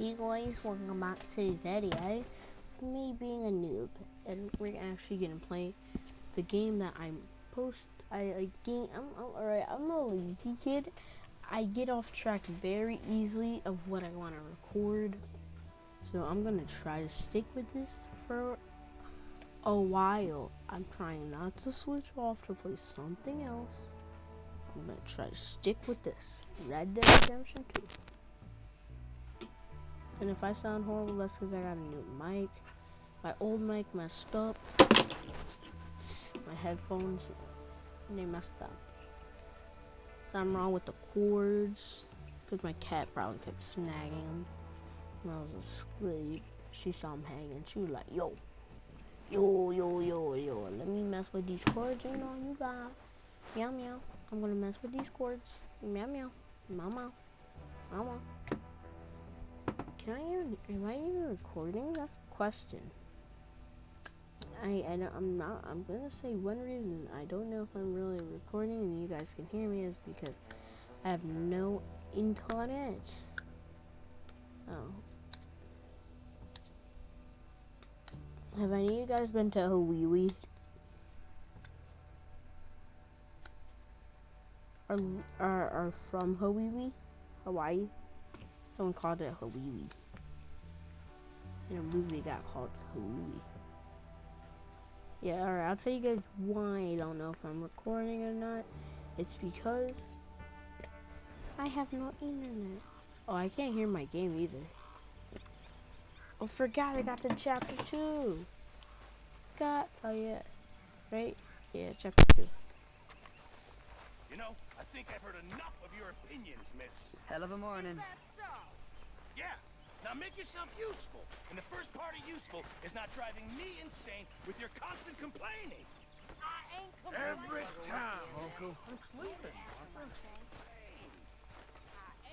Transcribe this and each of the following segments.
Hey guys, welcome back to the video. Me being a noob, and we're actually gonna play the game that I'm alright. I'm a lazy kid. I get off track very easily of what I want to record, so I'm gonna try to stick with this for a while. I'm trying not to switch off to play something else. I'm gonna try to stick with this Red Dead Redemption 2. And if I sound horrible, that's because I got a new mic. My old mic messed up. My headphones, they messed up. I'm wrong with the cords, because my cat probably kept snagging them when I was asleep. She saw him hanging. She was like, yo, let me mess with these cords. You know, you got meow meow. I'm gonna mess with these cords. Meow meow. Mama. Mama. Am I even recording? That's the question. I'm gonna say one reason I don't know if I'm really recording and you guys can hear me is because I have no internet. Oh. Have any of you guys been to Hawaii? Are from Hawaii? Someone called it Hawaii. In a movie got called Hawaii. Yeah, alright, I'll tell you guys why I don't know if I'm recording or not. It's because I have no internet. Oh, I can't hear my game either. Oh, forgot I got to chapter 2. Oh yeah, right? Yeah, chapter 2. You know, I think I've heard enough of your opinions, miss. Hell of a morning. Yeah, now make yourself useful. And the first part of useful is not driving me insane with your constant complaining. I ain't complaining. Every time, Uncle. I'm sleeping. I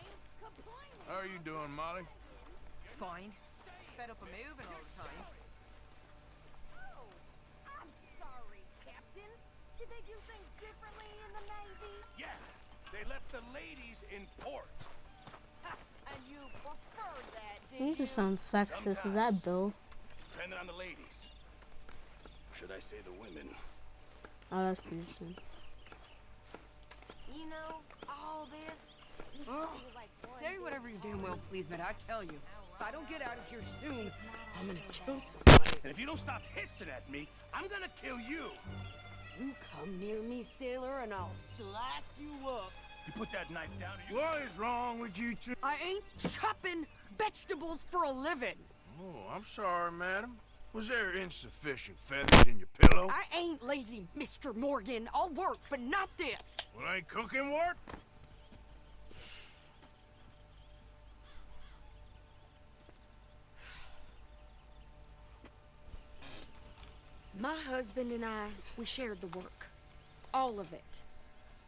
ain't complaining. How are you doing, Molly? Fine. Fed up of moving all the time. Oh, I'm sorry, Captain. Did they do things differently in the Navy? Yeah, they left the ladies in port. And you preferred that, You did you? just sound sexist. Is that Bill? Depending on the ladies. Should I say the women? Oh, that's Peterson. You know, all this used to Oh, be like say whatever you damn well please, but I tell you, if I don't get out of here soon, I'm gonna kill somebody. And if you don't stop hissing at me, I'm gonna kill you. You come near me, sailor, and I'll slice you up. You put that knife down or you... What is wrong with you two? I ain't chopping vegetables for a living. Oh, I'm sorry, madam. Was there insufficient feathers in your pillow? I ain't lazy, Mr. Morgan. I'll work, but not this. Well, ain't cooking work? My husband and I, we shared the work. All of it.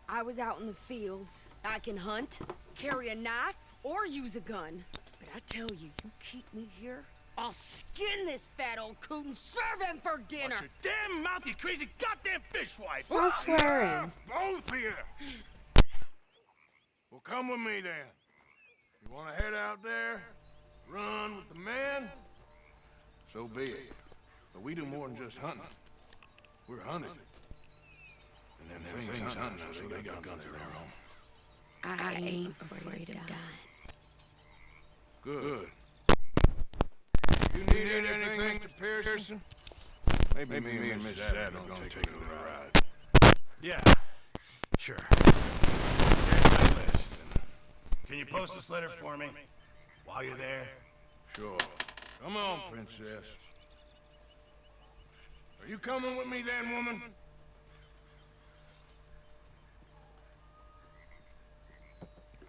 I was out in the fields. I can hunt, carry a knife, or use a gun. But I tell you, you keep me here, I'll skin this fat old coot and serve him for dinner. Watch your damn mouth, you crazy goddamn fishwife! Stop swearing. Both of you! Well, come with me, then. You want to head out there, run with the men? So be it. But we do more than just hunting. We're hunted. And them things hunting us, so they got guns of their own. I ain't afraid of dying. Good. You need anything, Mr. Pearson? Maybe me and Miss Adams gonna take a little ride. Yeah, sure. Here's my list. Can you post this letter for me? While you're there? Sure. Come on, princess. Are you coming with me then, woman?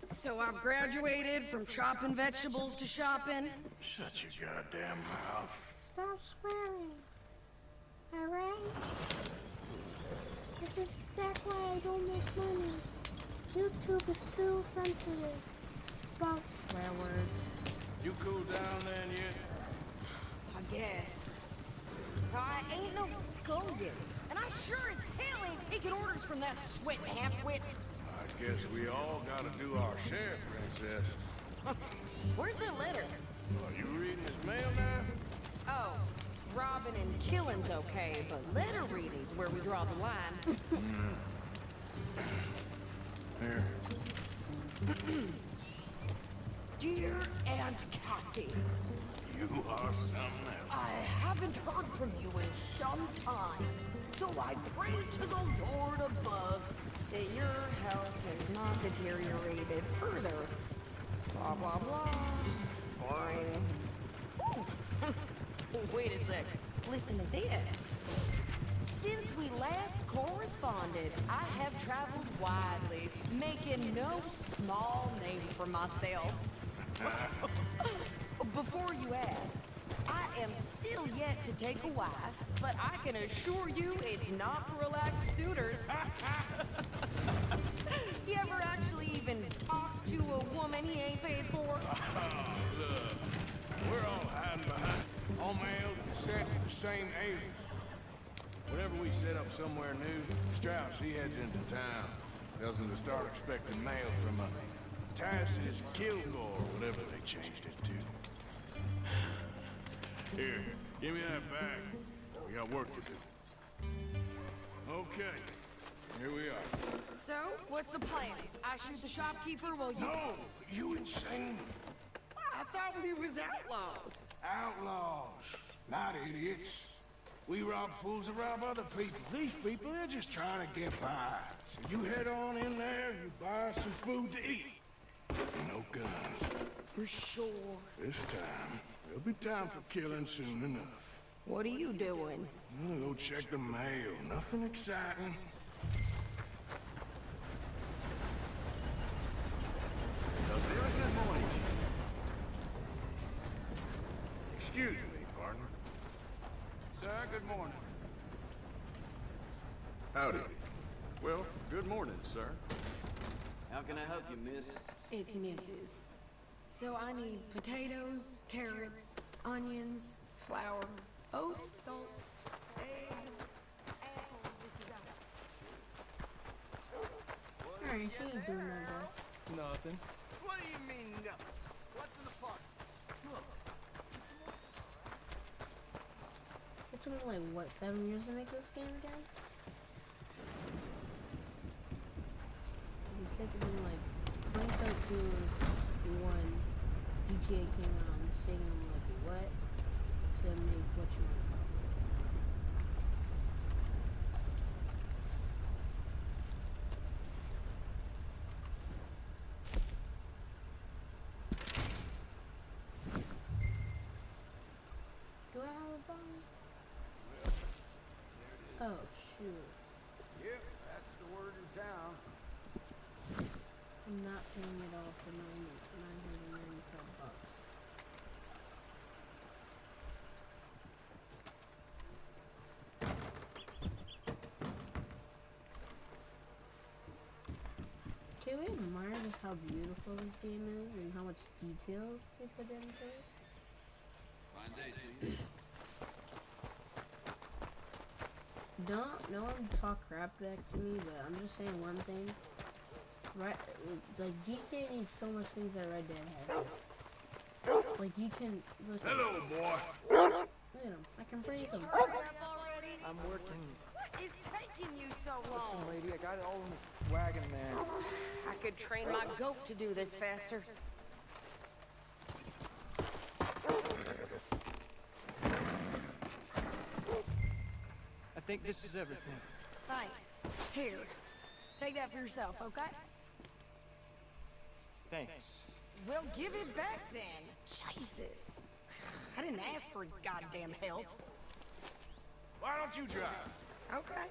So I've graduated from chopping vegetables to shopping. Shut your goddamn mouth. Stop swearing. Alright? This is exactly why I don't make money. YouTube is too sensitive about swear words. You cool down then yet? I guess. I ain't no scullion, and I sure as hell ain't taking orders from that sweat half-wit. I guess we all gotta do our share, princess. Where's their letter? Are you reading his mail now? Oh, robbing and killing's okay, but letter reading's where we draw the line. Here. Dear Aunt Kathy, You are something else. I haven't heard from you in some time, so I pray to the Lord above that your health has not deteriorated further. Blah, blah, blah. It's boring. Ooh. Wait a sec. Listen to this. Since we last corresponded, I have traveled widely, making no small name for myself. Before you ask, I am still yet to take a wife, but I can assure you it's not for a lack of suitors. You ever actually even talk to a woman he ain't paid for? Look, we're all hiding behind, all mailed and set to the same alias. Whenever we set up somewhere new, Strauss, he heads into town. Tells them to start expecting mail from a Tacitus Kilgore, whatever they changed it to. Here, give me that bag. We got work to do. Okay, here we are. So, what's the plan? I shoot the shopkeeper while you... No, you insane. I thought we was outlaws. Outlaws, not idiots. We rob fools that rob other people. These people, they're just trying to get by. So you head on in there, you buy some food to eat. No guns. For sure. This time, there'll be time for killing soon enough. What are you doing? I'm gonna go check the mail. Nothing exciting. A very good morning to you. Excuse me, partner. Sir, good morning. Howdy. Well, good morning, sir. How can I help you, miss? It's Mrs. So I need potatoes, carrots, onions, flour, oats, salt, eggs, apples if you got it. Alright, she ain't doing nothing. Nothing. What do you mean, nothing? What's in the pot? It took me like, what, 7 years to make this game again? It's taken me like 2013 when GTA came out and saying like what to make what you want to call it. Do I have a bomb? Oh shoot. Yep, that's the word in town. I'm not paying it all for 995 bucks. Can we admire just how beautiful this game is and how much details they put into it? Fine day to you. No one talk crap back to me, but I'm just saying one thing. Right, like GTA needs so much things that Red Dead has. Like you can look at, Hello, boy. look at him. I can breathe him. I'm working. What is taking you so Listen, long? lady, I got it all in the wagon there. I could train my goat to do this faster. I think this is everything. Thanks. Here, take that for yourself, okay? Thanks. Well, give it back then. Jesus. I didn't ask for his goddamn help. Why don't you drive? Okay.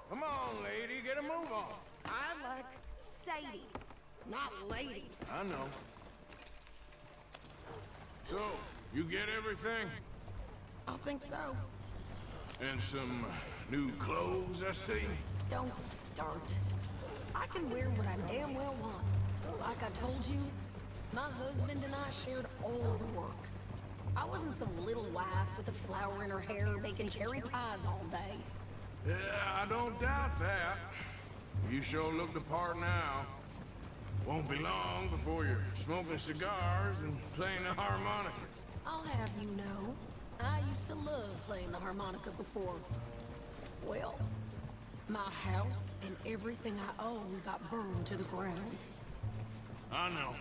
Come on, lady, get a move on. I like Sadie, not lady. I know. So, you get everything? I think so. And some new clothes, I see? Don't start. I can wear what I damn well want. Like I told you, my husband and I shared all the work. I wasn't some little wife with a flower in her hair making cherry pies all day. Yeah, I don't doubt that. You sure look the part now. Won't be long before you're smoking cigars and playing the harmonica. I'll have you know, I used to love playing the harmonica before. Well, my house and everything I own got burned to the ground. I know.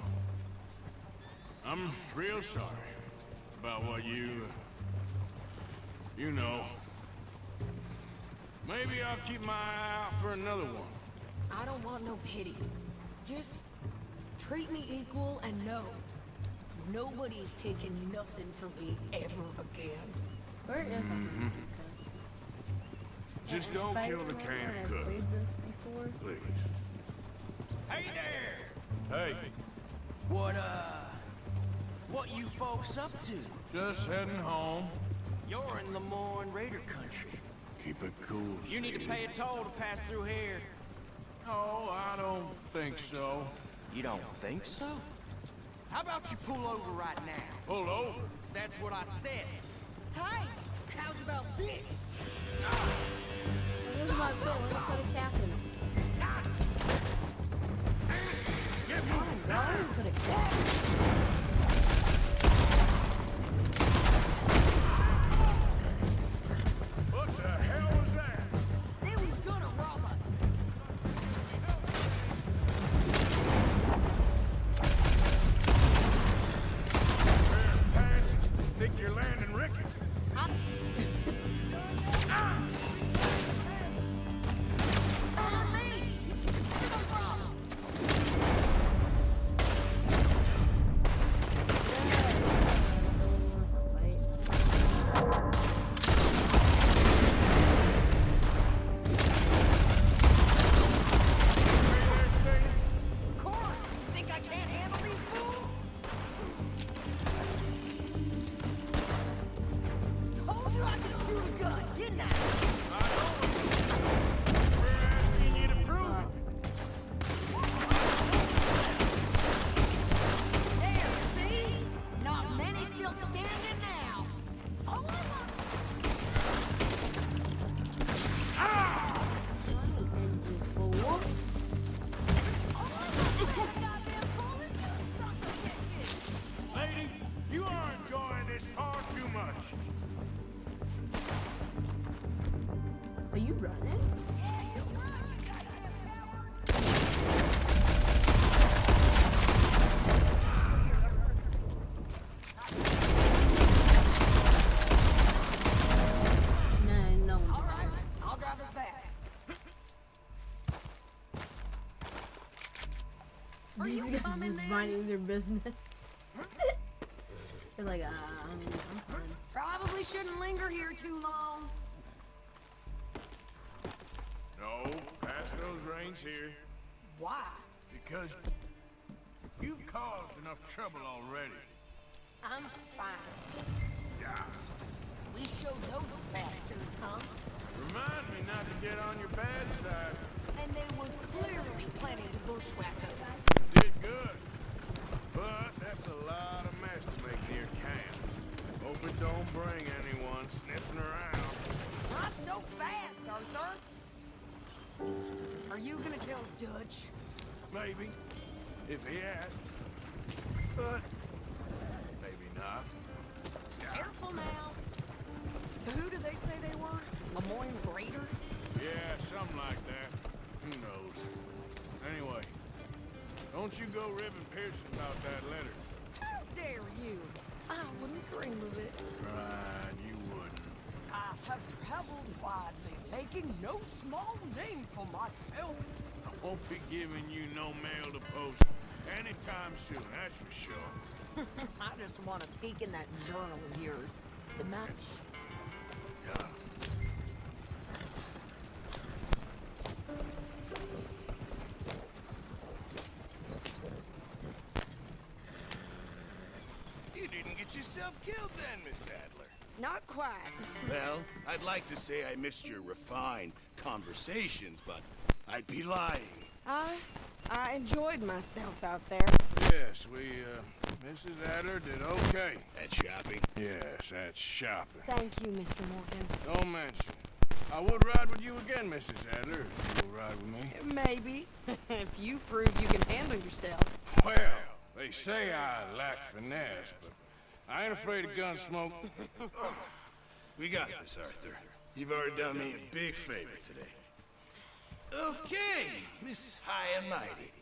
I'm real sorry about what you know. Maybe I'll keep my eye out for another one. I don't want no pity. Just treat me equal and know nobody's taking nothing from me ever again. Where is it? Just don't kill the camp cook, please. Hey there! Hey, What you folks up to? just heading home. You're in Lemoyne Raider country. Keep it cool, You need to Sadie. pay a toll to pass through here. No, I don't think so. You don't think so? How about you pull over right now? Pull over. That's what I said. Hey, how's about this? What is my soul? Let's put a cap in it. Get moving. Put a cap. What the hell was that? They was gonna rob us. Pair of pants. Think you're landing Ricky? Follow me! Where are those rocks? Hey there, Sadie. Of course! You think I can't handle these fools? Told you I could shoot a gun, didn't I? I know it. We're asking you to prove it. There, see? Not many still standing now. Oh, Lady, you are enjoying this far too much. Are you running? No. all right. I'll drive us back. Are you These guys coming just then? minding their business. They're like, I'm fine. Probably shouldn't linger here too long. No, pass those reins here. Why? Because you've caused enough trouble already. I'm fine. Yeah. We showed those bastards, huh? Remind me not to get on your bad side. And they was clearly planning to bushwhack us. Did good. But that's a lot of mess to make near camp. Hope it don't bring anyone sniffing around. Not so fast, Arthur. Are you gonna tell Dutch? Maybe. If he asks. But maybe not. Careful now. So who do they say they were? Lemoyne Raiders? Yeah, something like that. Who knows? Anyway, don't you go ribbing Pearson about that letter. How dare you? I wouldn't dream of it. Right, you wouldn't. I have traveled widely, making no small name for myself. I won't be giving you no mail to post anytime soon, that's for sure. I just want to peek in that journal of yours. The match. Yeah. You didn't get yourself killed then, Miss Adler. Not quite. Well, I'd like to say I missed your refined conversations, but I'd be lying. I enjoyed myself out there. Yes, Mrs. Adler did okay. At shopping? Yes, that's shopping. Thank you, Mr. Morgan. Don't mention it. I would ride with you again, Mrs. Adler, if you'll ride with me. Maybe. If you prove you can handle yourself. Well, they say I lack finesse, but I ain't afraid of gun smoke. We got this, Arthur. You've already done me a big favor today. Okay, Miss High and Mighty.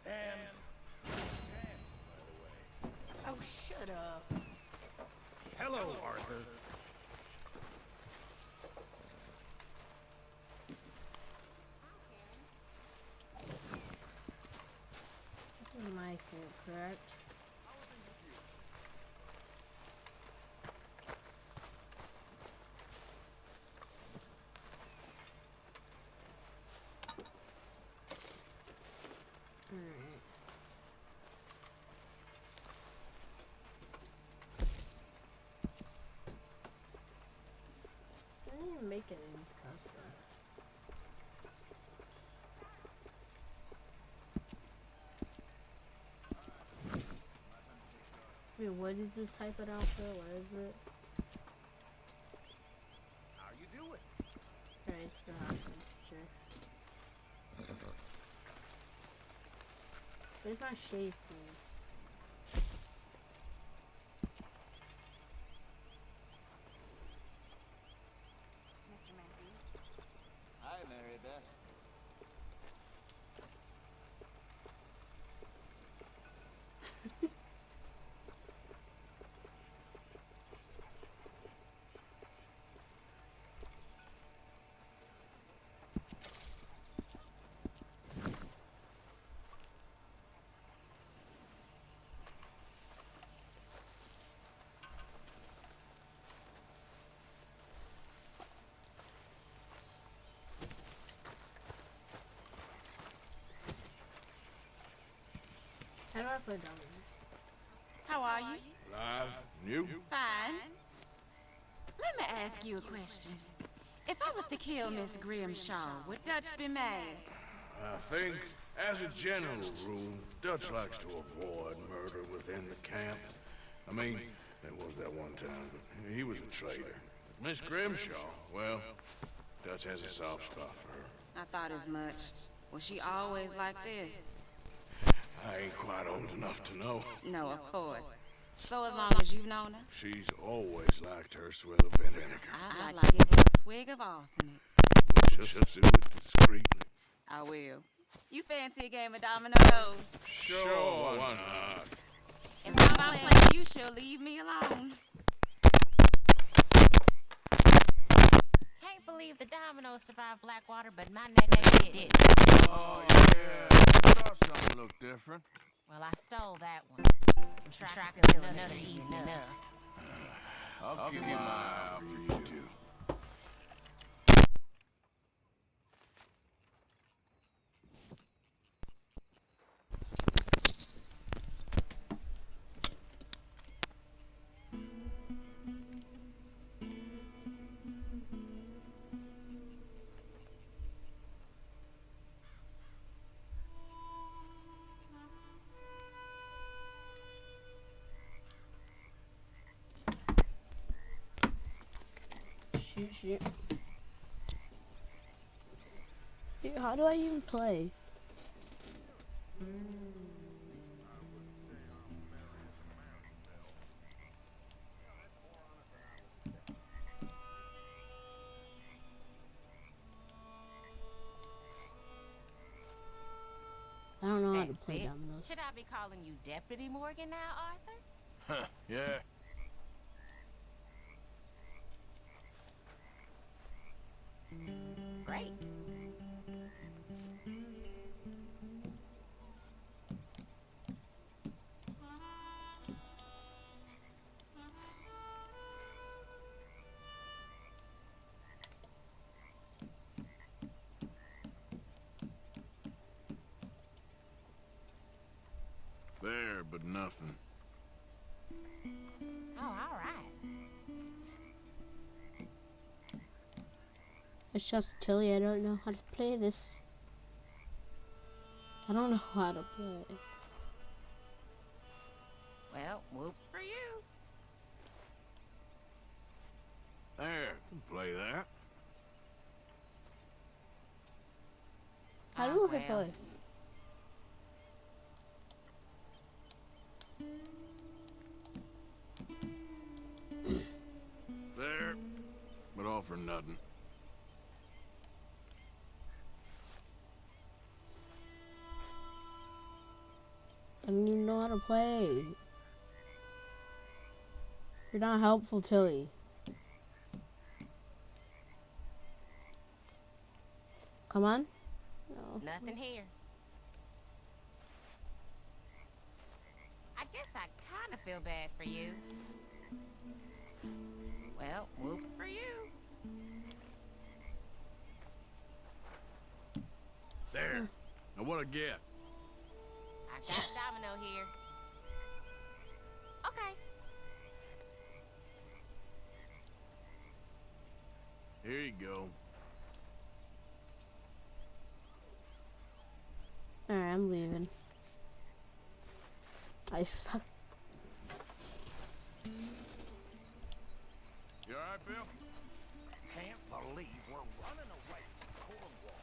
And... Oh, shut up. Hello, Arthur. This is my fault, correct? I didn't even make it in this custom. Wait, what is this type of outfit? What is it? How you doing? Alright, it's the outfit, sure. Where's my shave cream? Mr. Matthews. Hi, Mary Beth. How do I play dominoes? How are you? Live, new. Fine. Let me ask you a question. If I was to kill Miss Grimshaw, would Dutch be mad? I think, as a general rule, Dutch likes to avoid murder within the camp. I mean, there was that one time, but he was a traitor. Miss Grimshaw, well, Dutch has a soft spot for her. I thought as much. Was she always like this? I ain't quite old enough to know. No, of course. So as long as you've known her? She's always liked her swill of vinegar. I'd like to give you a swig of arsenic. We'll just do it discreetly. I will. You fancy a game of dominoes? Sure, why not? If I'm playing you, she'll leave me alone. Can't believe the dominoes survived Blackwater, but my neck didn't. Oh, yeah. I thought something looked different. Well, I stole that one. I'm trying to steal another easy enough. I'll give you my eye out for you two. Shoot. Dude, how do I even play? I don't know how to play dominoes. Should I be calling you Deputy Morgan now, Arthur? Huh, yeah. Great. There, but nothing. Oh, all right. It's just Tilly, I don't know how to play this. I don't know how to play. Well, whoops for you. There, can play that. do hit well. play. There, but all for nothing. I don't even know how to play. You're not helpful, Tilly. Come on. No. Nothing here. I guess I kind of feel bad for you. Well, whoops for you. There. Now what I get? I got a domino here. Okay. Here you go. Alright, I'm leaving. I suck. You alright, Bill? Can't believe we're running away from Cornwall.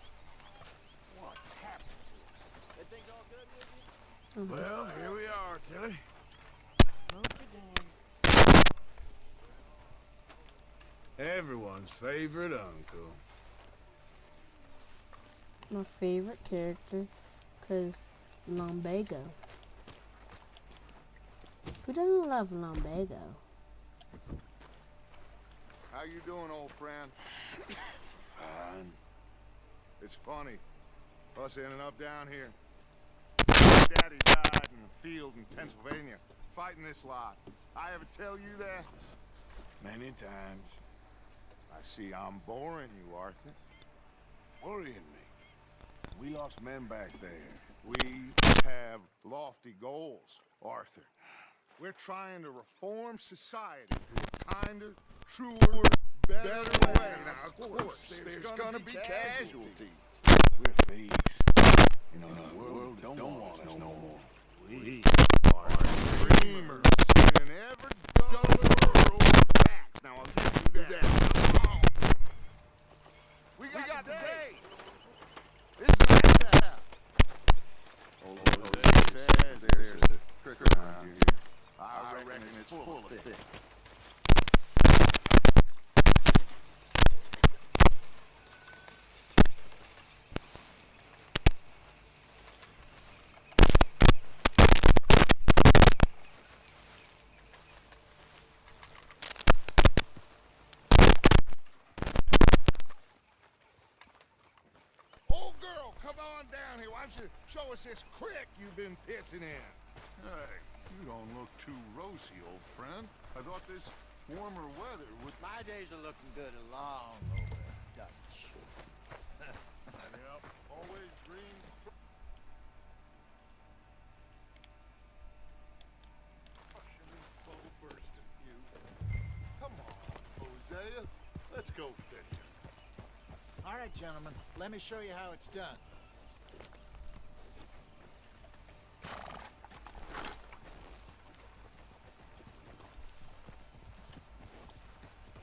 What's happened to us? Everything all good with you? Well, here we are, Tilly. Everyone's favorite uncle. My favorite character, cause Lumbago. Who doesn't love Lumbago? How you doing, old friend? Fine. It's funny, us ending up down here. Daddy died in the field in Pennsylvania, fighting this lot. I ever tell you that? Many times. I see I'm boring you, Arthur. Worrying me. We lost men back there. We have lofty goals, Arthur. We're trying to reform society to a kinder, truer, better way. Now, of course, there's gonna be casualties. We're thieves. You know, the world don't want us no more. We are dreamers in every dollar over facts. Now, I'll give you that. We got the day. This is nice to have. Old says there's a crick around here. I reckon it's full of fish. Old girl, come on down here. Why don't you show us this crick you've been pissing in? Hey, you don't look too rosy, old friend. I thought this warmer weather would... My days are looking good along over Dutch. Yep, always green. Come on, Hosea. Let's go fishing. All right, gentlemen, let me show you how it's done.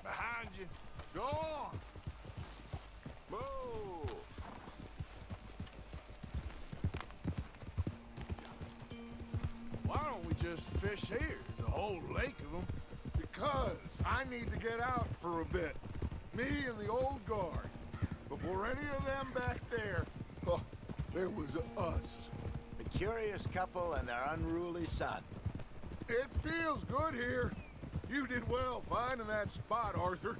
Behind you. Go on. Whoa. Why don't we just fish here? There's a whole lake of them. Because I need to get out for a bit. Me and the old guard. Before any of them back there, oh, there was us. The curious couple and their unruly son. It feels good here. You did well finding that spot, Arthur.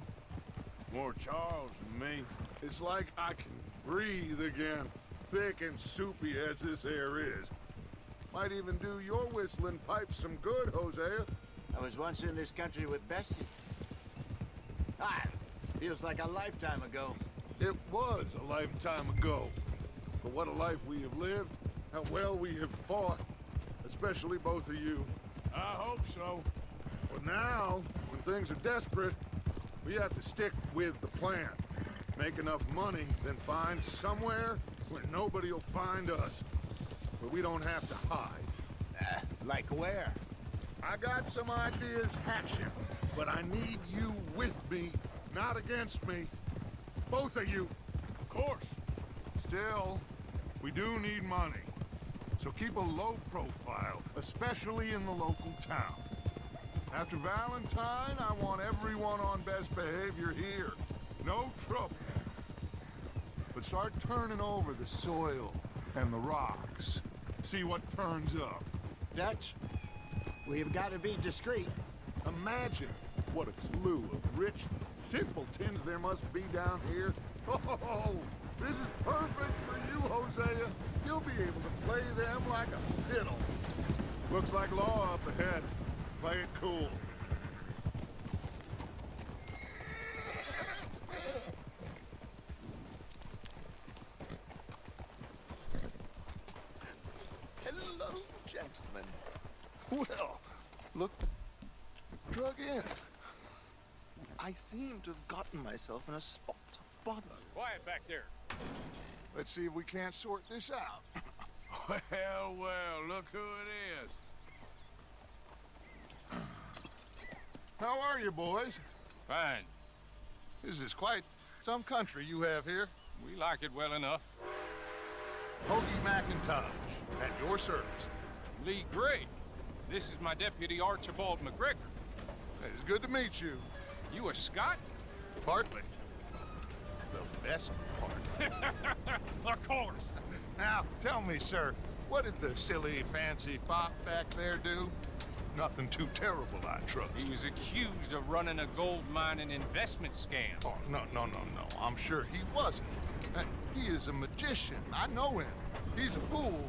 More Charles than me. It's like I can breathe again, thick and soupy as this air is. Might even do your whistling pipes some good, Hosea. I was once in this country with Bessie. Ah, feels like a lifetime ago. It was a lifetime ago. But what a life we have lived, how well we have fought, especially both of you. I hope so. But now, when things are desperate, we have to stick with the plan. Make enough money, then find somewhere where nobody will find us. Where we don't have to hide. Like where? I got some ideas hatching, but I need you with me, not against me. Both of you. Of course. Still, We do need money. So keep a low profile, especially in the local town. After Valentine, I want everyone on best behavior here. No trouble. But start turning over the soil and the rocks. See what turns up. Dutch, we've got to be discreet. Imagine what a slew of rich simpletons there must be down here. Oh, this is perfect for you, Hosea. You'll be able to play them like a fiddle. Looks like law up ahead. Play it cool. Hello, gentlemen. Well, look, drug in. I seem to have gotten myself in a spot of bother. Quiet back there. Let's see if we can't sort this out. Well, well, look who it is. How are you, boys? Fine. This is quite some country you have here. We like it well enough. Hoagie McIntosh, at your service. Lee Gray. This is my deputy, Archibald McGregor. It's good to meet you. You a Scot? Partly. The best part. Of course. Now, tell me, sir, what did the silly, fancy fop back there do? Nothing too terrible, I trust. He was accused of running a gold mine and investment scam. Oh, no. I'm sure he wasn't. He is a magician. I know him. He's a fool,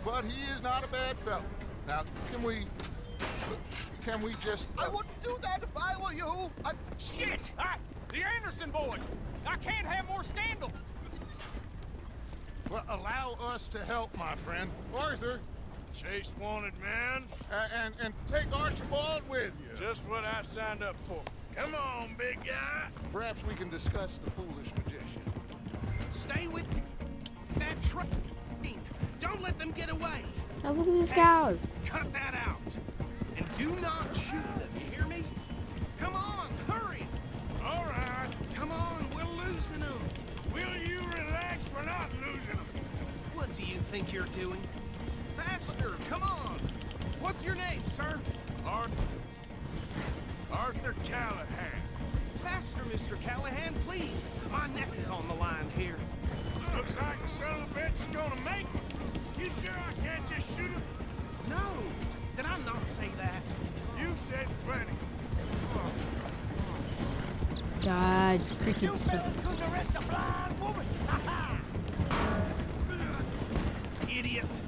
but he is not a bad fellow. Now, can we just... I wouldn't do that if I were you. Shit! The Anderson boys! I can't have more scandal! Well, allow us to help, my friend. Arthur. Chase wanted man. And take Archibald with you. Just what I signed up for. Come on, big guy. Perhaps we can discuss the foolish magician. Stay with that train. Don't let them get away. Now look at these guys. Cut that out. And do not shoot them, you hear me? Come on, hurry. All right. Come on, we're losing them. Will you relax? We're not losing them. What do you think you're doing? Faster, come on. What's your name, sir? Arthur Callahan. Faster, Mr. Callahan, please. My neck is on the line here. Looks like the son of a bitch is gonna make it. You sure I can't just shoot him? No, did I not say that? You've said plenty. God, crickets. Couldn't arrest a blind woman. Idiot.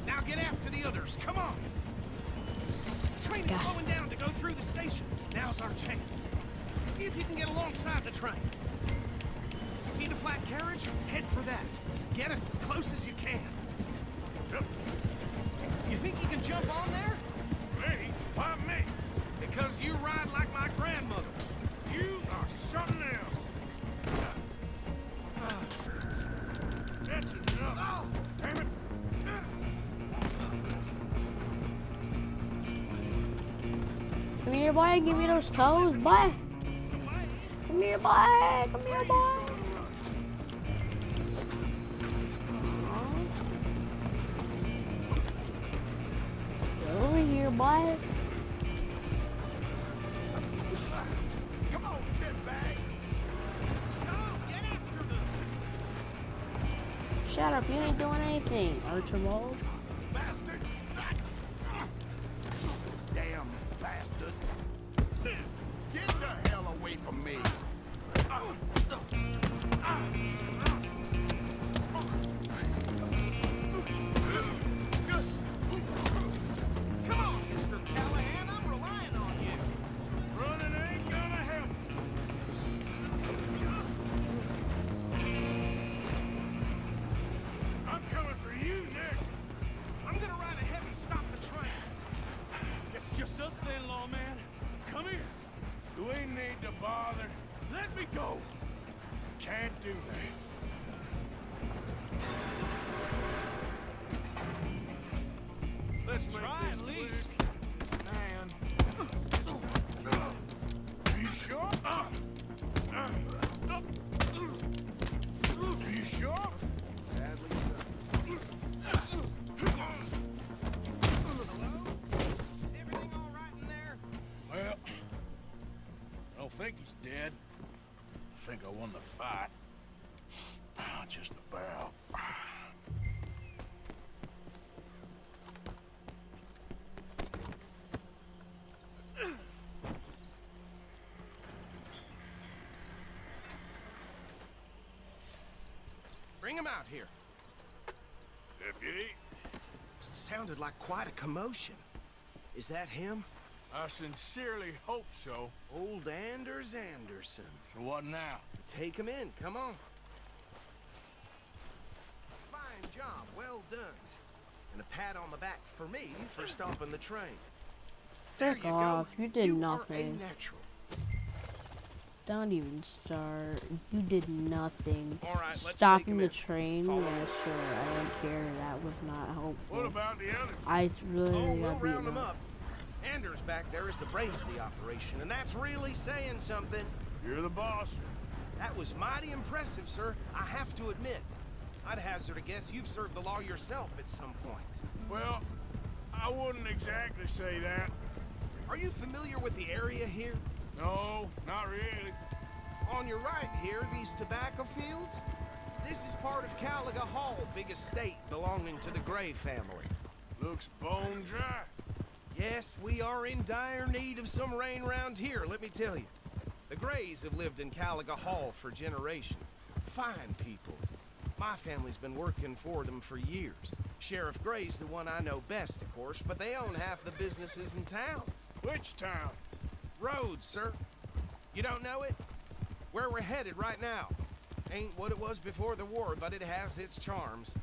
Now get after the others. Come on. The train is slowing down to go through the station. Now's our chance. See if you can get alongside the train. See the flat carriage? Head for that. Get us as close as you can. You think you can jump on there? Me? Why me? Because you ride like my grandmother. You are something else. That's enough. Oh. Damn it. Come here, boy. Give me those toes, boy. Come here, boy. Come here, boy. Get over here, boy. Come on, shitbag. No, get after them. Shut up. You ain't doing anything, Archibald. Bastard. Damn bastard. Get the hell away from me. Come on, Mr. Callahan, I'm relying on you. Running ain't gonna help. I'm coming for you next. I'm gonna ride ahead and stop the train. It's just us then, lawman. Come here. Do we need to bother? Let me go. Can't do that. Let's make Try this at least. quick. Man. Are you sure? Are you sure? Sadly, think he's dead. I think I won the fight. Just about. Bring him out here. Deputy? Sounded like quite a commotion. Is that him? I sincerely hope so. Old Anders Anderson. So what now? Take him in, come on. Fine job, well done. And a pat on the back for me for stopping the train. There Fuck you off, go. you did You nothing. are a natural. Don't even start. You did nothing. All right, let's Stopping take him the in. train? Follow Yeah, me. sure. I don't care. That was not helpful. What about the others? I really Oh, we'll got round beaten them up. up. Anders back there is the brains of the operation, and that's really saying something. You're the boss. That was mighty impressive, sir. I have to admit. I'd hazard a guess you've served the law yourself at some point. Well, I wouldn't exactly say that. Are you familiar with the area here? No, not really. On your right here, these tobacco fields? This is part of Caliga Hall, big estate belonging to the Gray family. Looks bone dry. Yes, we are in dire need of some rain round here, let me tell you. The Grays have lived in Caliga Hall for generations. Fine people. My family's been working for them for years. Sheriff Gray's the one I know best, of course, but they own half the businesses in town. Which town? Rhodes, sir. You don't know it? Where we're headed right now. Ain't what it was before the war, but it has its charms.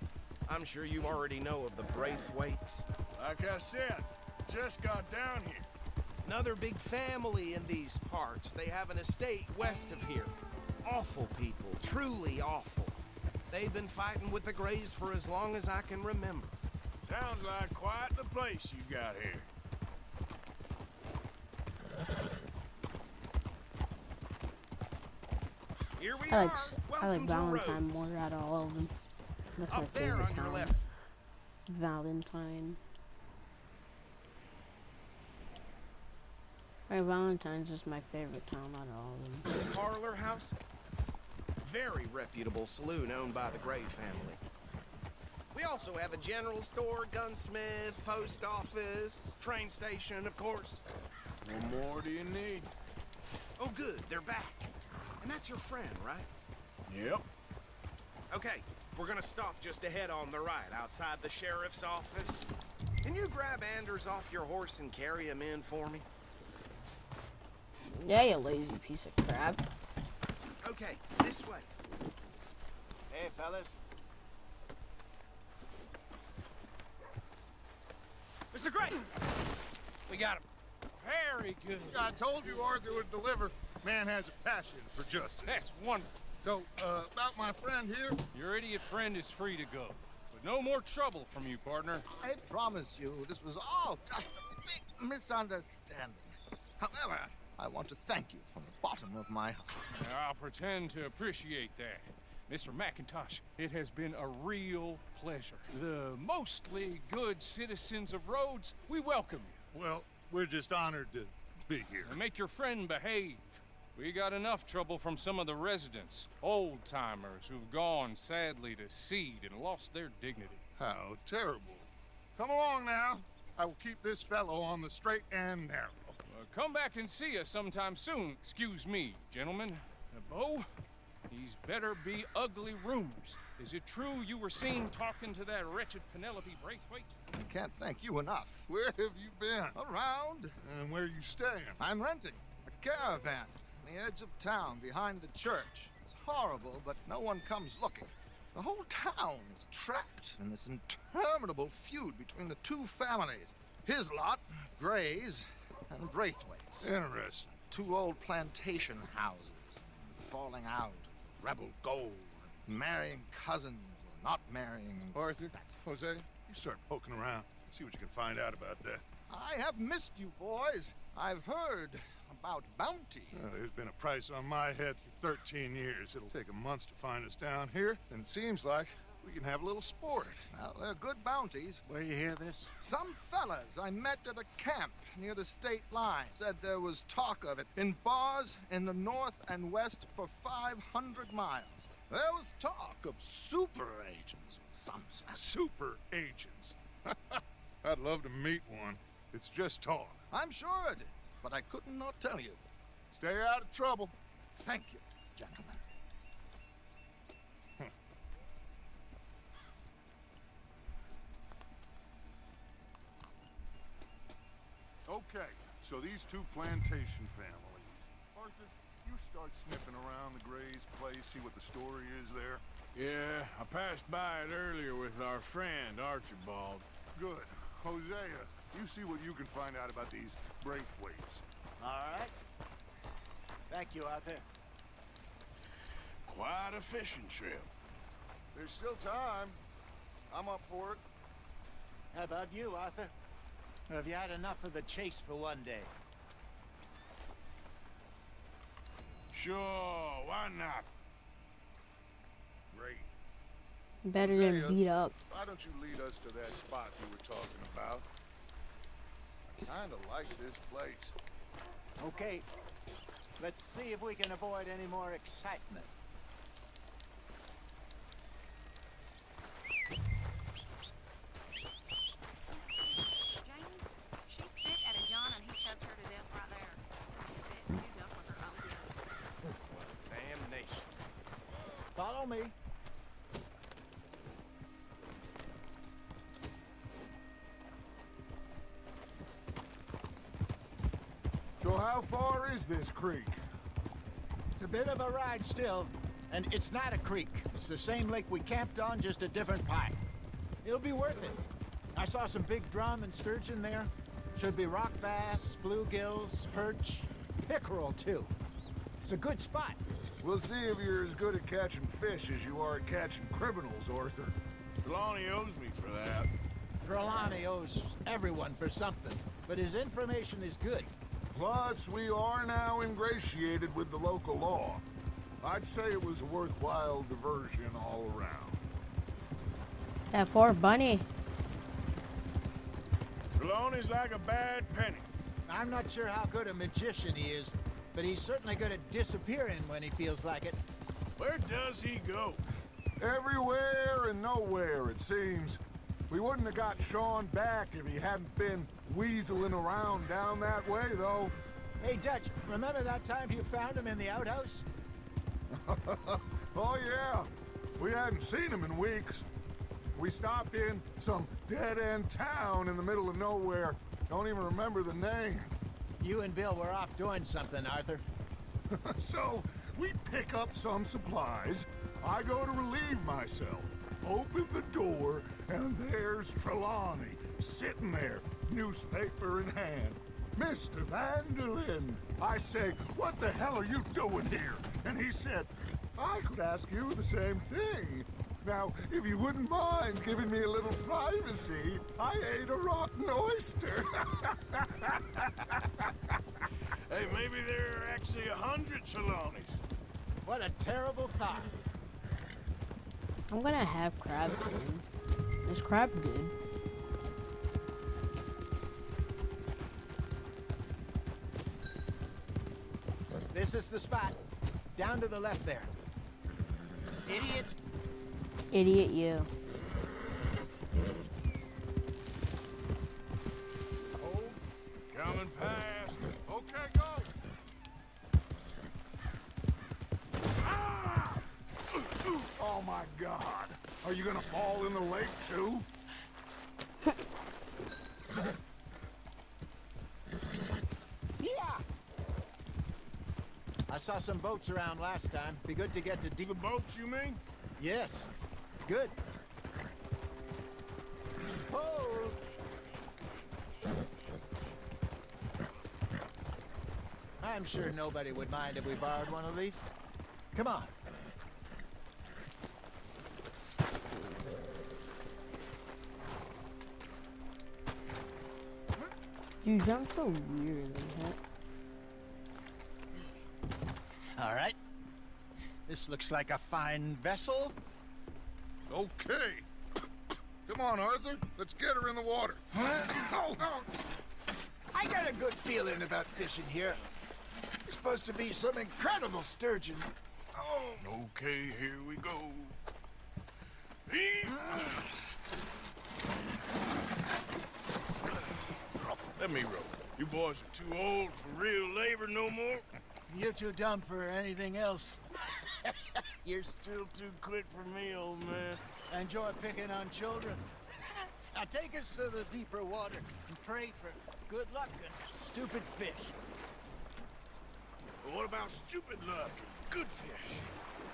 I'm sure you already know of the Braithwaites. Like I said, just got down here. Another big family in these parts. They have an estate west of here. Awful people, truly awful. They've been fighting with the Grays for as long as I can remember. Sounds like quite the place you got here. Here we I are. like Welcome to Valentine Rhodes. more out of all of them. That's my Up there favorite on your town. left. Valentine. Right, Valentine's is my favorite town out of all of them. This parlor house? Very reputable saloon owned by the Gray family. We also have a general store, gunsmith, post office, train station, of course. What more do you need? Oh, good, they're back. And that's your friend, right? Yep. Okay, we're gonna stop just ahead on the right, outside the sheriff's office. Can you grab Anders off your horse and carry him in for me? Yeah, you lazy piece of crap. Okay, this way. Hey, fellas. Mr. Gray! We got him. Very good. I told you Arthur would deliver. Man has a passion for justice. That's wonderful. So, about my friend here? Your idiot friend is free to go. But no more trouble from you, partner. I promise you, this was all just a big misunderstanding. However, I want to thank you from the bottom of my heart. I'll pretend to appreciate that. Mr. McIntosh, it has been a real pleasure. The mostly good citizens of Rhodes, we welcome you. Well, we're just honored to be here. And make your friend behave. We got enough trouble from some of the residents, old-timers who've gone, sadly, to seed and lost their dignity. How terrible. Come along now. I will keep this fellow on the straight and narrow. Come back and see us sometime soon. Excuse me, gentlemen. Bo, these better be ugly rumors. Is it true you were seen talking to that wretched Penelope Braithwaite? I can't thank you enough. Where have you been? Around. And where are you staying? I'm renting a caravan on the edge of town behind the church. It's horrible, but no one comes looking. The whole town is trapped in this interminable feud between the two families. His lot, Grays, and Braithwaite's. Interesting. Two old plantation houses, falling out, rebel gold, marrying cousins or not marrying. Arthur, Jose, you start poking around. See what you can find out about that. I have missed you, boys. I've heard about bounty. There's been a price on my head for 13 years. It'll take a month to find us down here, and it seems like We can have a little sport. Well, they're good bounties. Where you hear this? Some fellas I met at a camp near the state line said there was talk of it in bars in the north and west for 500 miles. There was talk of super agents. Some Super agents. I'd love to meet one. It's just talk. I'm sure it is, but I couldn't not tell you. Stay out of trouble. Thank you, gentlemen. Okay, so these two plantation families. Arthur, you start sniffing around the Gray's place, see what the story is there. Yeah, I passed by it earlier with our friend, Archibald. Good. Hosea, you see what you can find out about these Braithwaites. All right. Thank you, Arthur. Quite a fishing trip. There's still time. I'm up for it. How about you, Arthur? Or have you had enough of the chase for one day? Sure, why not? Great. Better than beat up. Why don't you lead us to that spot you were talking about? I kinda like this place. Okay. Let's see if we can avoid any more excitement. She spit at a John and he shoved her to death right there. Bet you duck with her own gun. Damnation. Follow me. So how far is this creek? It's a bit of a ride still, and it's not a creek. It's the same lake we camped on, just a different pipe. It'll be worth it. I saw some big drum and sturgeon there. Should be rock bass, bluegills, perch, pickerel too. It's a good spot. We'll see if you're as good at catching fish as you are at catching criminals, Arthur. Trelawney owes me for that. Trelawney owes everyone for something, but his information is good. Plus, we are now ingratiated with the local law. I'd say it was a worthwhile diversion all around. That poor bunny. Trelawney's like a bad penny. I'm not sure how good a magician he is, but he's certainly good at disappearing when he feels like it. Where does he go? Everywhere and nowhere, it seems. We wouldn't have got Sean back if he hadn't been weaseling around down that way, though. Hey, Dutch, remember that time you found him in the outhouse? Oh, yeah. We hadn't seen him in weeks. We stopped in some dead-end town in the middle of nowhere. Don't even remember the name. You and Bill were off doing something, Arthur. So, we pick up some supplies. I go to relieve myself. Open the door, and there's Trelawney, sitting there, newspaper in hand. Mr. Van der Linde. I say, what the hell are you doing here? And he said, I could ask you the same thing. Now, if you wouldn't mind giving me a little privacy, I ate a rotten oyster. Hey, maybe there are actually 100 Trelawneys. What a terrible thought. I'm gonna have crab soon. Is crab good? This is the spot. Down to the left there. Idiot. Idiot you. Oh, coming past. Okay, go. Ah! Oh my God. Are you gonna fall in the lake too? Yeah. I saw some boats around last time. Be good to get to The boats, you mean? Yes. Good. Hold. I'm sure nobody would mind if we borrowed one of these. Come on. You jump so weird like that. All right. This looks like a fine vessel. Okay. Come on, Arthur. Let's get her in the water. I got a good feeling about fishing here. It's supposed to be some incredible sturgeon. Okay, here we go. Let me row. You boys are too old for real labor no more. You're too dumb for anything else. You're still too quick for me, old man. Enjoy picking on children. Now take us to the deeper water and pray for good luck and stupid fish. But what about stupid luck and good fish?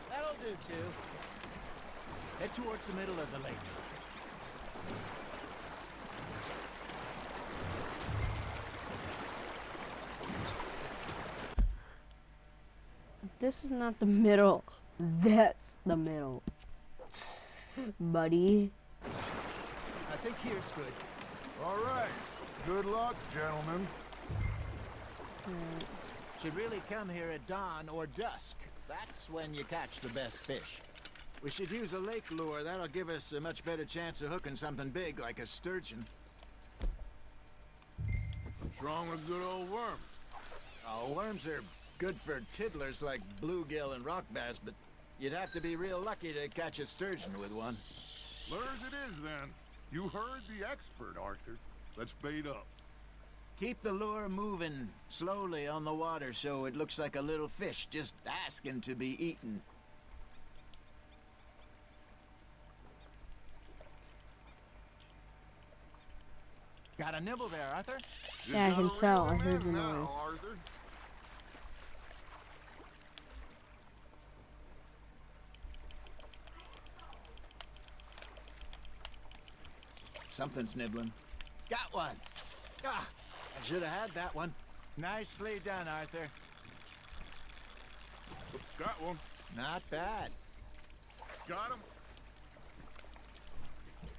That'll do, too. Head towards the middle of the lake. This is not the middle. That's the middle. Buddy. I think here's good. All right. Good luck, gentlemen. Should really come here at dawn or dusk. That's when you catch the best fish. We should use a lake lure. That'll give us a much better chance of hooking something big like a sturgeon. What's wrong with good old worm? Oh, worms are good for tiddlers like bluegill and rock bass, but you'd have to be real lucky to catch a sturgeon with one. Lures it is, then. You heard the expert, Arthur. Let's bait up. Keep the lure moving slowly on the water so it looks like a little fish just asking to be eaten. Got a nibble there, Arthur? Yeah, I can tell. I heard the noise. Arthur. Something's nibbling. Got one! Ah, I should have had that one. Nicely done, Arthur. Got one. Not bad. Got him.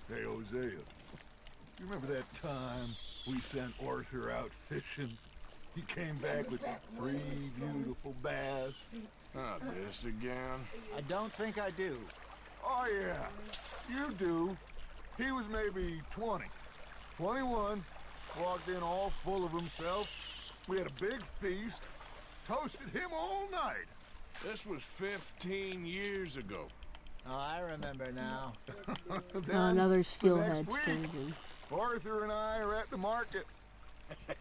Hey, Hosea. You remember that time we sent Arthur out fishing? He came back with 3 beautiful bass. Not this again. I don't think I do. Oh, yeah. You do. He was maybe 20. 21. Walked in all full of himself. We had a big feast. Toasted him all night. This was 15 years ago. Oh, I remember now. Another the steelhead next week, sturgeon. Arthur and I are at the market.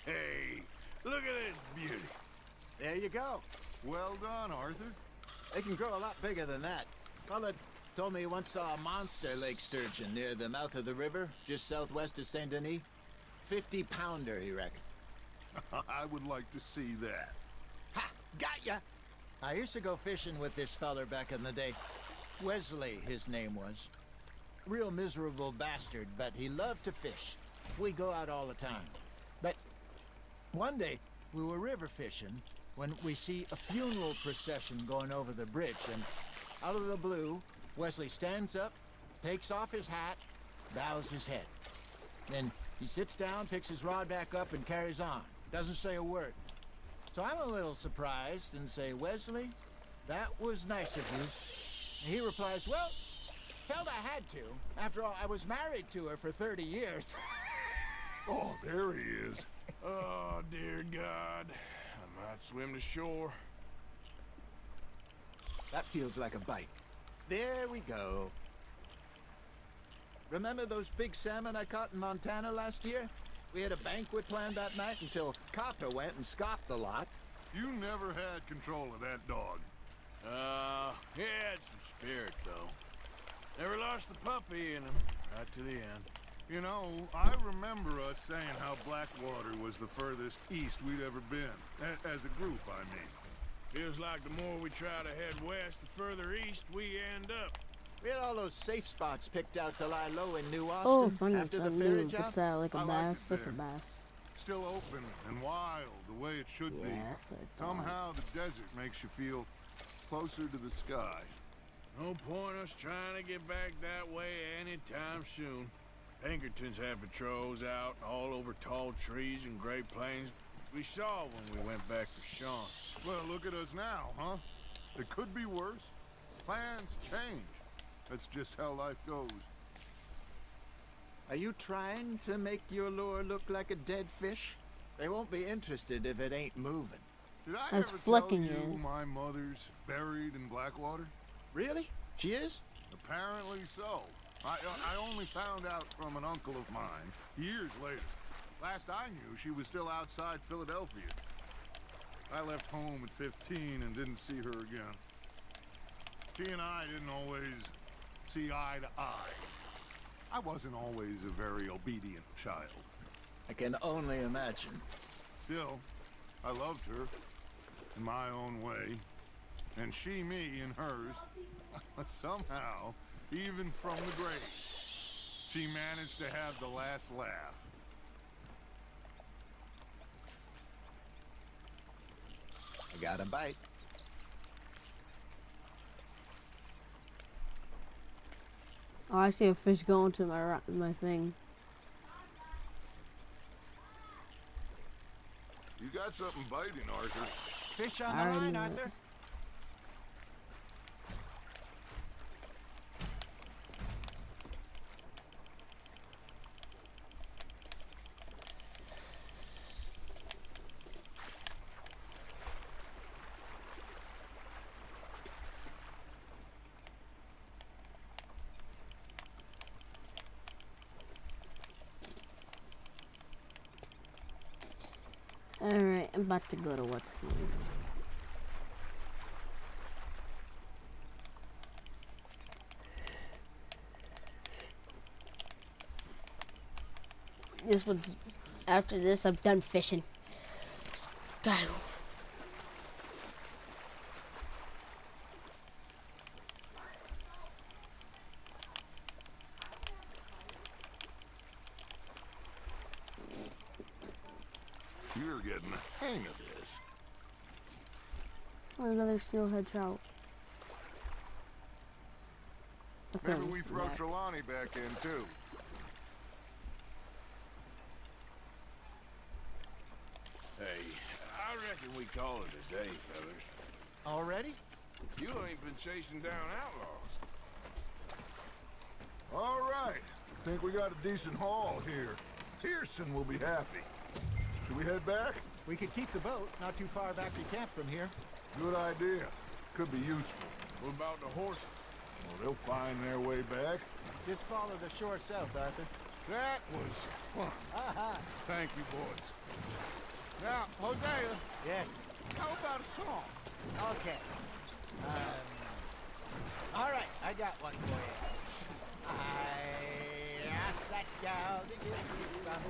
Hey, look at this beauty. There you go. Well done, Arthur. They can grow a lot bigger than that. Fella told me he once saw a monster lake sturgeon near the mouth of the river, just southwest of Saint Denis. 50-pounder, he reckoned. I would like to see that. Ha! Got ya! I used to go fishing with this feller back in the day. Wesley, his name was. Real miserable bastard, but he loved to fish. We'd go out all the time. But one day, we were river fishing when we see a funeral procession going over the bridge, and out of the blue, Wesley stands up, takes off his hat, bows his head. Then he sits down, picks his rod back up, and carries on. Doesn't say a word. So I'm a little surprised and say, Wesley, that was nice of you. And he replies, well, hell, I had to. After all, I was married to her for 30 years. Oh, there he is. Oh, dear God. I might swim to shore. That feels like a bite. There we go. Remember those big salmon I caught in Montana last year? We had a banquet planned that night until Copper went and scoffed the lot. You never had control of that dog. He had some spirit, though. Never lost the puppy in him, right to the end. You know, I remember us saying how Blackwater was the furthest east we'd ever been. As a group, I mean. Feels like the more we try to head west, the further east we end up. We had all those safe spots picked out to lie low in New Austin. Oh, funny, after the something ferry new. job. What's that, like a I like bass? it That's a there. bass. Still open and wild, the way it should be. Yes, I thought. Somehow the desert makes you feel closer to the sky. No point us trying to get back that way anytime soon. Pinkertons had patrols out all over tall trees and Great Plains. We saw when we went back for Sean. Well, look at us now, huh? It could be worse. Plans change. That's just how life goes. Are you trying to make your lure look like a dead fish? They won't be interested if it ain't moving. Did I That's ever flicking tell you you. my mother's buried in Blackwater? Really? She is? Apparently so. I only found out from an uncle of mine years later. Last I knew, she was still outside Philadelphia. I left home at 15 and didn't see her again. She and I didn't always see eye to eye. I wasn't always a very obedient child. I can only imagine. Still, I loved her in my own way, and she me in hers. Somehow, even from the grave, she managed to have the last laugh. I got a bite. Oh, I see a fish going to my thing. You got something biting, Arthur. Fish on I the already line, know. Arthur. Alright, I'm about to go to what's the name. This one's after this I'm done fishing. Let's go. You're getting the hang of this. Oh, another steelhead trout. Maybe we throw Trelawney back in, too. Hey, I reckon we call it a day, fellas. Already? You ain't been chasing down outlaws. All right. Think we got a decent haul here. Pearson will be happy. Should we head back? We could keep the boat not too far back to camp from here. Good idea. Could be useful. What about the horses? Well, they'll find their way back. Just follow the shore south, Arthur. That was fun. Aha! Thank you, boys. Now, Hosea, Yes. how about a song? Okay. All right, I got one for you. I asked that gal to give me some.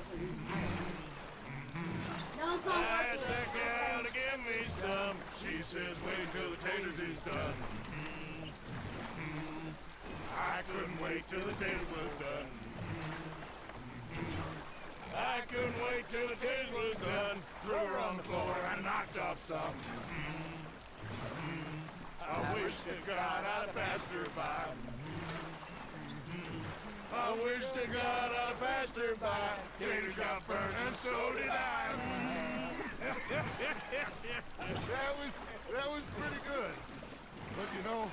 No, it's not Ask that gal to give me some. She says wait till the taters is done. I couldn't wait till the taters was done. I couldn't wait till the taters was done. Threw her on the floor and knocked off some. I wish to God I'd have passed her by. I wish to God I'd have passed her by. Taters got burned and so did I. That was pretty good. But you know,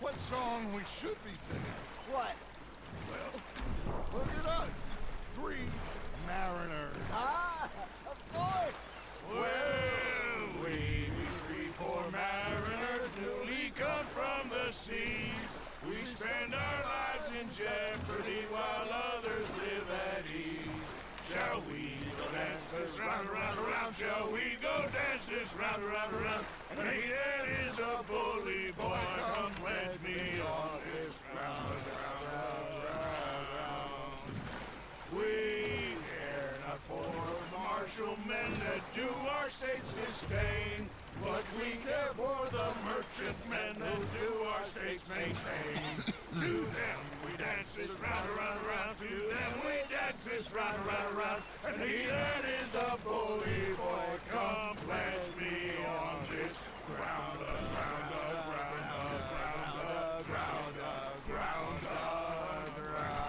what song we should be singing? What? Well, look at us. 3 mariners. Ah, of course. Well, we 3 poor mariners newly come from the seas. We spend our lives in jeopardy while others live at ease. Shall we go dance this round, around, around? Shall we go dance this round, around, around? And he that is a bully boy, come pledge me on this round, round, round, round, round. We care not for martial men that do our state's disdain, but we care for the merchant men that do our states maintain. To them we dance this round, around, around. To them we dance this round, around, around. And he that is a bully boy, come pledge me on this ground, ground, ground, ground, ground, ground, ground.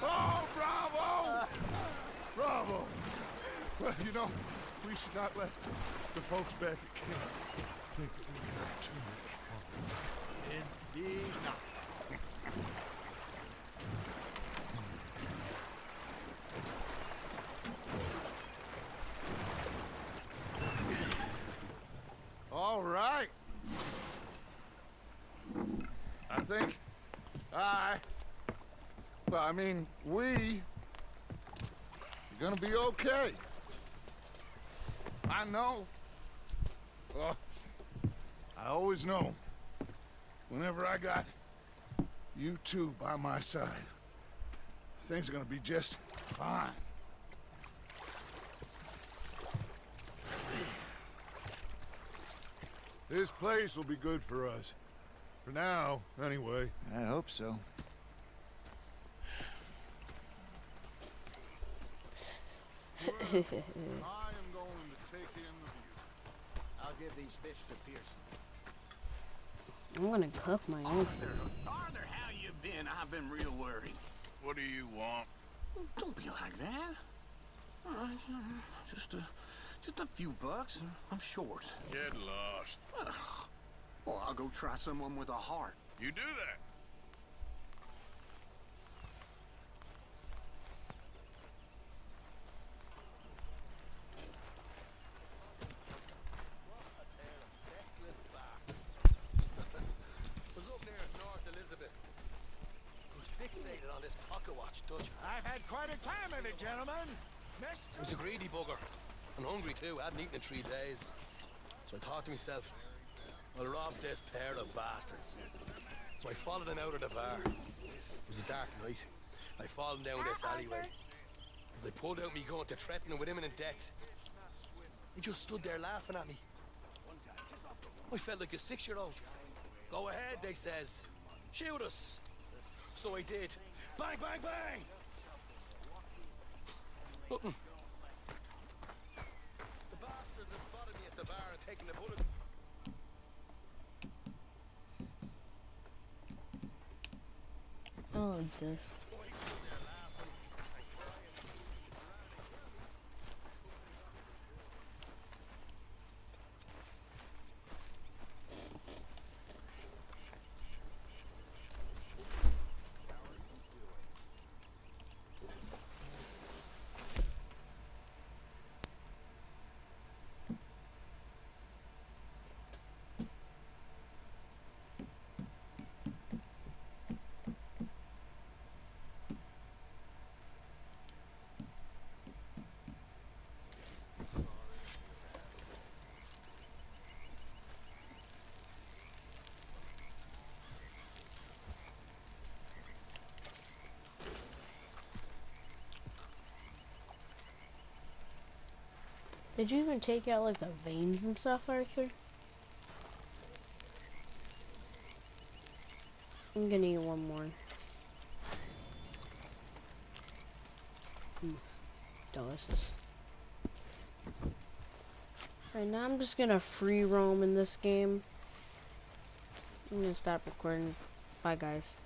Oh, bravo! Bravo! Well, you know, we should not let the folks back at camp think that we have too much fun. Indeed not. All right. I think I mean, we are gonna be okay. I know. I always know. Whenever I got you two by my side, things are gonna be just fine. This place will be good for us. For now, anyway. I hope so. I am going to take in the view. I'll give these fish to Pearson. I'm gonna cook my own food. Arthur, how you been? I've been real worried. What do you want? Don't be like that. All right, just a few bucks. I'm short. Get lost. Well, I'll go try someone with a heart. You do that. Was up near North Elizabeth. Was fixated on this pocket watch, Dutch. I've had quite a time of it, gentlemen. He was a greedy bugger. And hungry too. Hadn't eaten in 3 days. So I thought to myself, I'll rob this pair of bastards. So I followed them out of the bar. It was a dark night. I followed them down this alleyway. As I pulled out me gun to threaten them with imminent death, they just stood there laughing at me. I felt like a 6-year-old. Go ahead, they says. Shoot us. So I did. Bang, bang, bang! Nothing. The bastards had spotted me at the bar and taken the bullet. Oh, this. Did you even take out like the veins and stuff, Arthur? I'm gonna eat one more. Delicious. Right now I'm just gonna free roam in this game. I'm gonna stop recording. Bye guys.